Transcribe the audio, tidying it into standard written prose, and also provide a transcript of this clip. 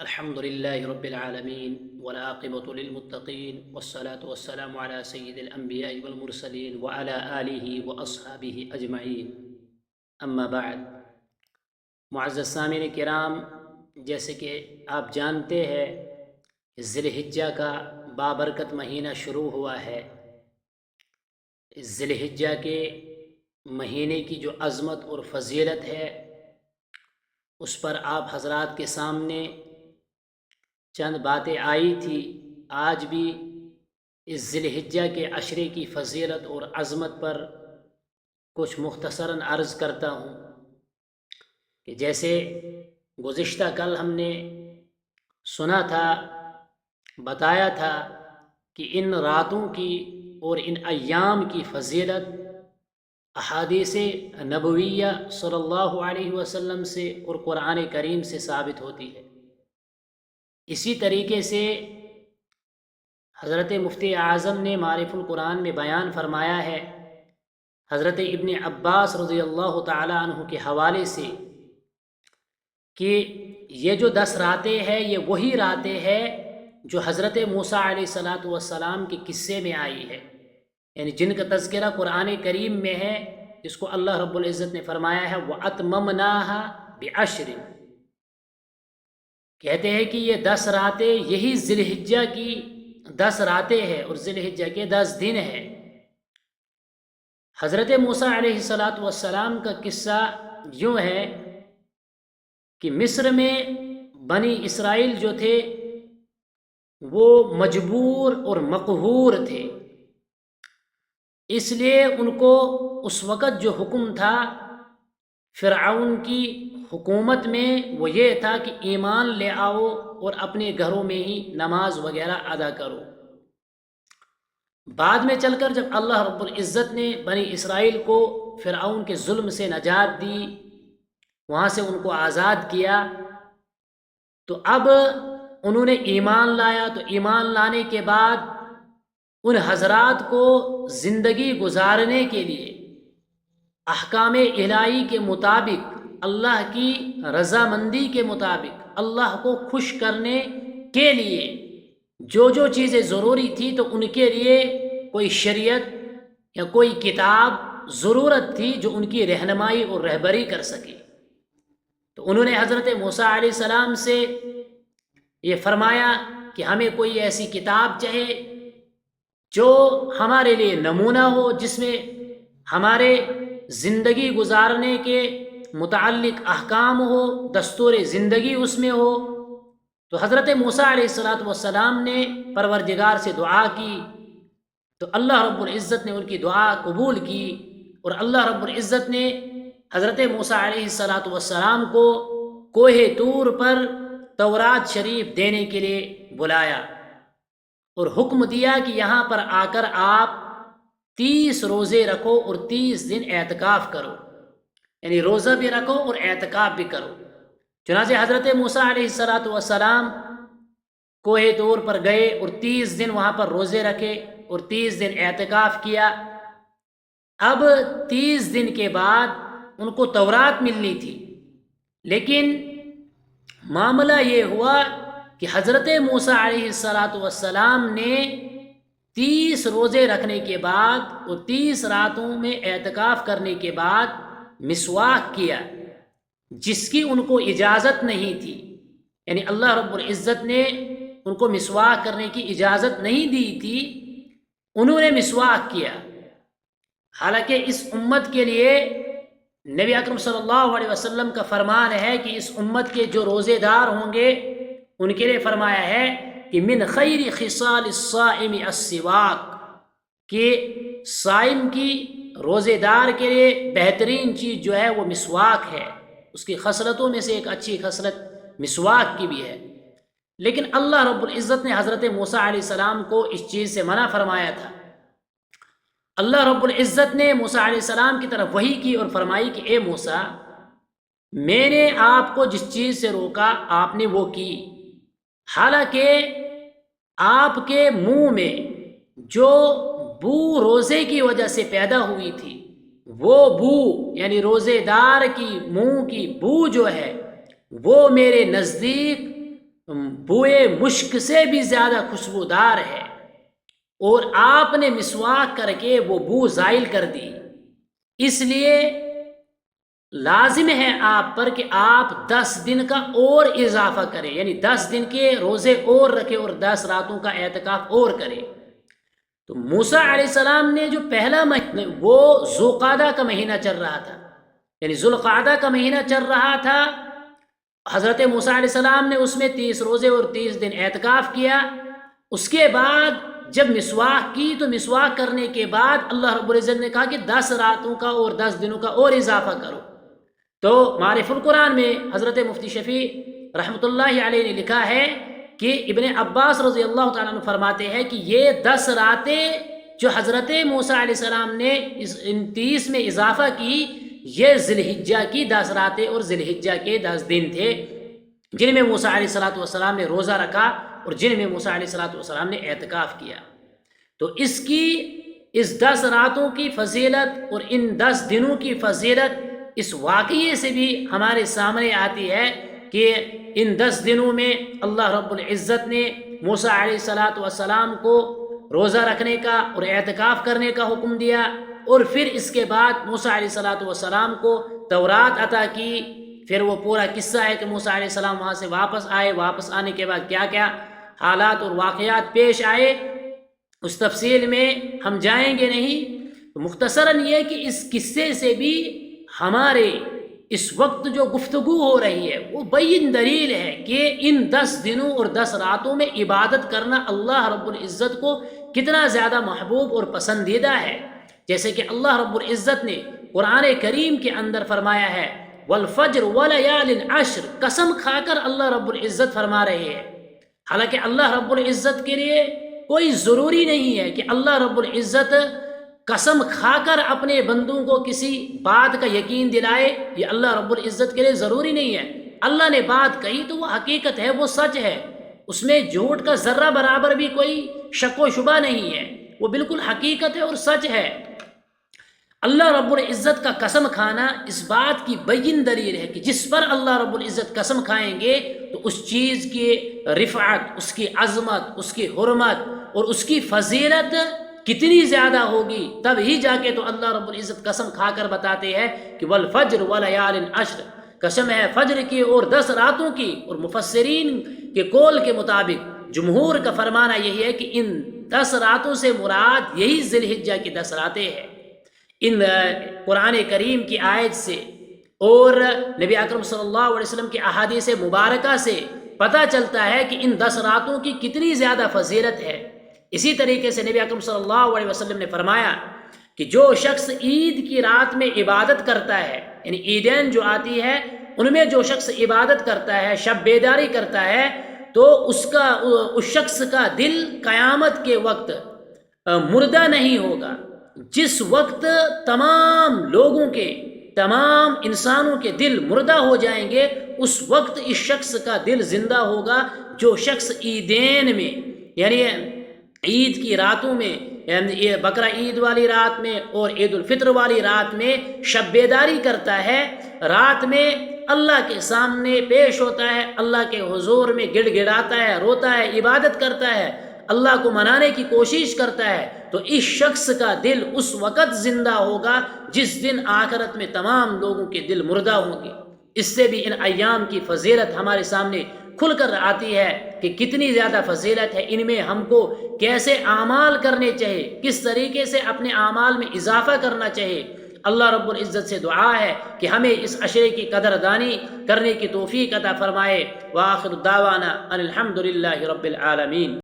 الحمد لله رب العالمين والعاقبة للمتقين والصلاة والسلام على سيد الأنبياء والمرسلين وعلى آله وأصحابه أجمعين اما بعد۔ معزز سامعین کرام، جیسے کہ آپ جانتے ہیں ذی الحجہ کا بابرکت مہینہ شروع ہوا ہے۔ ذی الحجہ کے مہینے کی جو عظمت اور فضیلت ہے اس پر آپ حضرات کے سامنے چند باتیں آئی تھی۔ آج بھی اس ذی الحجہ کے عشرے کی فضیلت اور عظمت پر کچھ مختصراً عرض کرتا ہوں کہ جیسے گزشتہ کل ہم نے سنا تھا، بتایا تھا کہ ان راتوں کی اور ان ایام کی فضیلت احادیث نبویہ صلی اللہ علیہ وسلم سے اور قرآن کریم سے ثابت ہوتی ہے۔ اسی طریقے سے حضرت مفتی اعظم نے معارف القرآن میں بیان فرمایا ہے، حضرت ابن عباس رضی اللہ تعالی عنہ کے حوالے سے، کہ یہ جو 10 راتیں ہیں یہ وہی راتیں ہیں جو حضرت موسیٰ علیہ السلام کے قصے میں آئی ہے، یعنی جن کا تذکرہ قرآن کریم میں ہے، جس کو اللہ رب العزت نے فرمایا ہے وَأَتْمَمْنَاهَا بِعَشْرٍ۔ کہتے ہیں کہ یہ 10 راتیں یہی ذی الحجہ کی 10 راتیں ہیں اور ذی الحجہ کے 10 دن ہیں۔ حضرت موسیٰ علیہ السلام کا قصہ یوں ہے کہ مصر میں بنی اسرائیل جو تھے وہ مجبور اور مقہور تھے، اس لیے ان کو اس وقت جو حکم تھا فرعون کی حکومت میں وہ یہ تھا کہ ایمان لے آؤ اور اپنے گھروں میں ہی نماز وغیرہ ادا کرو۔ بعد میں چل کر جب اللہ رب العزت نے بنی اسرائیل کو فرعون کے ظلم سے نجات دی، وہاں سے ان کو آزاد کیا، تو اب انہوں نے ایمان لایا۔ تو ایمان لانے کے بعد ان حضرات کو زندگی گزارنے کے لیے احکام الہی کے مطابق، اللہ کی رضامندی کے مطابق، اللہ کو خوش کرنے کے لیے جو جو چیزیں ضروری تھی تو ان کے لیے کوئی شریعت یا کوئی کتاب ضرورت تھی جو ان کی رہنمائی اور رہبری کر سکے۔ تو انہوں نے حضرت موسیٰ علیہ السلام سے یہ فرمایا کہ ہمیں کوئی ایسی کتاب چاہے جو ہمارے لیے نمونہ ہو، جس میں ہمارے زندگی گزارنے کے متعلق احکام ہو، دستور زندگی اس میں ہو۔ تو حضرت موسیٰ علیہ السلام نے پروردگار سے دعا کی، تو اللہ رب العزت نے ان کی دعا قبول کی، اور اللہ رب العزت نے حضرت موسیٰ علیہ السلام کو کوہ طور پر تورات شریف دینے کے لیے بلایا اور حکم دیا کہ یہاں پر آ کر آپ 30 روزے رکھو اور 30 دن اعتکاف کرو، یعنی روزہ بھی رکھو اور اعتکاف بھی کرو۔ چنانچہ حضرت موسیٰ علیہ السلام کوہ طور پر گئے اور 30 دن وہاں پر روزے رکھے اور 30 دن اعتکاف کیا۔ اب 30 دن کے بعد ان کو تورات ملنی تھی، لیکن معاملہ یہ ہوا کہ حضرت موسیٰ علیہ السلام نے 30 روزے رکھنے کے بعد اور 30 راتوں میں اعتکاف کرنے کے بعد مسواک کیا، جس کی ان کو اجازت نہیں تھی، یعنی اللہ رب العزت نے ان کو مسواک کرنے کی اجازت نہیں دی تھی، انہوں نے مسواک کیا۔ حالانکہ اس امت کے لیے نبی اکرم صلی اللہ علیہ وسلم کا فرمان ہے کہ اس امت کے جو روزے دار ہوں گے ان کے لیے فرمایا ہے کہ من خیر خصال الصائم السواک، کہ صائم کی روزے دار کے لیے بہترین چیز جو ہے وہ مسواک ہے، اس کی خصلتوں میں سے ایک اچھی خصلت مسواک کی بھی ہے۔ لیکن اللہ رب العزت نے حضرت موسیٰ علیہ السلام کو اس چیز سے منع فرمایا تھا۔ اللہ رب العزت نے موسیٰ علیہ السلام کی طرف وحی کی اور فرمائی کہ اے موسیٰ، میں نے آپ کو جس چیز سے روکا آپ نے وہ کی، حالانکہ آپ کے منہ میں جو بو روزے کی وجہ سے پیدا ہوئی تھی، وہ بو یعنی روزے دار کی منہ کی بو جو ہے وہ میرے نزدیک بوئے مشک سے بھی زیادہ خوشبودار ہے، اور آپ نے مسواک کر کے وہ بو زائل کر دی، اس لیے لازم ہے آپ پر کہ آپ 10 دن کا اور اضافہ کریں، یعنی 10 دن کے روزے اور رکھیں اور 10 راتوں کا اعتکاف اور کریں۔ تو موسیٰ علیہ السلام نے جو پہلا مہینہ وہ ذوالقعدہ کا مہینہ چل رہا تھا، یعنی ذوالقعدہ کا مہینہ چل رہا تھا، حضرت موسیٰ علیہ السلام نے اس میں 30 روزے اور 30 دن اعتکاف کیا۔ اس کے بعد جب مسواک کی تو مسواک کرنے کے بعد اللہ رب العزت نے کہا کہ 10 راتوں کا اور 10 دنوں کا اور اضافہ کرو۔ تو معرف القرآن میں حضرت مفتی شفیع رحمۃ اللہ علیہ نے لکھا ہے کہ ابن عباس رضی اللہ تعالیٰ عنہ فرماتے ہیں کہ یہ 10 راتیں جو حضرت موسیٰ علیہ السلام نے ان 30 میں اضافہ کی، یہ ذی الحجہ کی 10 راتیں اور ذی الحجہ کے 10 دن تھے، جن میں موسیٰ علیہ السلام نے روزہ رکھا اور جن میں موسیٰ علیہ السلام نے اعتکاف کیا۔ تو اس 10 راتوں کی فضیلت اور ان 10 دنوں کی فضیلت اس واقعے سے بھی ہمارے سامنے آتی ہے کہ ان 10 دنوں میں اللہ رب العزت نے موسیٰ علیہ السلام کو روزہ رکھنے کا اور اعتکاف کرنے کا حکم دیا، اور پھر اس کے بعد موسیٰ علیہ السلام کو تورات عطا کی۔ پھر وہ پورا قصہ ہے کہ موسیٰ علیہ السلام وہاں سے واپس آئے، واپس آنے کے بعد کیا کیا حالات اور واقعات پیش آئے، اس تفصیل میں ہم جائیں گے نہیں۔ مختصراً یہ کہ اس قصے سے بھی ہمارے اس وقت جو گفتگو ہو رہی ہے وہ بین دلیل ہے کہ ان 10 دنوں اور 10 راتوں میں عبادت کرنا اللہ رب العزت کو کتنا زیادہ محبوب اور پسندیدہ ہے۔ جیسے کہ اللہ رب العزت نے قرآن کریم کے اندر فرمایا ہے والفجر ولیال عشر، قسم کھا کر اللہ رب العزت فرما رہے ہیں۔ حالانکہ اللہ رب العزت کے لیے کوئی ضروری نہیں ہے کہ اللہ رب العزت قسم کھا کر اپنے بندوں کو کسی بات کا یقین دلائے، یہ اللہ رب العزت کے لیے ضروری نہیں ہے۔ اللہ نے بات کہی تو وہ حقیقت ہے، وہ سچ ہے، اس میں جھوٹ کا ذرہ برابر بھی کوئی شک و شبہ نہیں ہے، وہ بالکل حقیقت ہے اور سچ ہے۔ اللہ رب العزت کا قسم کھانا اس بات کی بین دلیل ہے کہ جس پر اللہ رب العزت قسم کھائیں گے تو اس چیز کی رفعت، اس کی عظمت، اس کی حرمت اور اس کی فضیلت کتنی زیادہ ہوگی، تب ہی جا کے تو اللہ رب العزت قسم کھا کر بتاتے ہیں کہ والفجر ولیال عشر، قسم ہے فجر کی اور 10 راتوں کی۔ اور مفسرین کے قول کے مطابق جمہور کا فرمانا یہی ہے کہ ان 10 راتوں سے مراد یہی ذی الحجہ کی 10 راتیں ہیں۔ ان قرآن کریم کی آیت سے اور نبی اکرم صلی اللہ علیہ وسلم کی احادیث مبارکہ سے پتہ چلتا ہے کہ ان 10 راتوں کی کتنی زیادہ فضیلت ہے۔ اسی طریقے سے نبی اکرم صلی اللہ علیہ وسلم نے فرمایا کہ جو شخص عید کی رات میں عبادت کرتا ہے، یعنی عیدین جو آتی ہے ان میں جو شخص عبادت کرتا ہے، شب بیداری کرتا ہے، تو اس شخص کا دل قیامت کے وقت مردہ نہیں ہوگا۔ جس وقت تمام لوگوں کے، تمام انسانوں کے دل مردہ ہو جائیں گے، اس وقت اس شخص کا دل زندہ ہوگا جو شخص عیدین میں، یعنی عید کی راتوں میں، یعنی بقرہ عید والی رات میں اور عید الفطر والی رات میں شب بیداری کرتا ہے، رات میں اللہ کے سامنے پیش ہوتا ہے، اللہ کے حضور میں گڑ گڑاتا ہے، روتا ہے، عبادت کرتا ہے، اللہ کو منانے کی کوشش کرتا ہے، تو اس شخص کا دل اس وقت زندہ ہوگا جس دن آخرت میں تمام لوگوں کے دل مردہ ہوں گے۔ اس سے بھی ان ایام کی فضیلت ہمارے سامنے کھل کر آتی ہے کہ کتنی زیادہ فضیلت ہے، ان میں ہم کو کیسے اعمال کرنے چاہیے، کس طریقے سے اپنے اعمال میں اضافہ کرنا چاہیے۔ اللہ رب العزت سے دعا ہے کہ ہمیں اس عشرے کی قدردانی کرنے کی توفیق عطا فرمائے۔ وآخر دعوانا ان الحمد للہ رب العالمین۔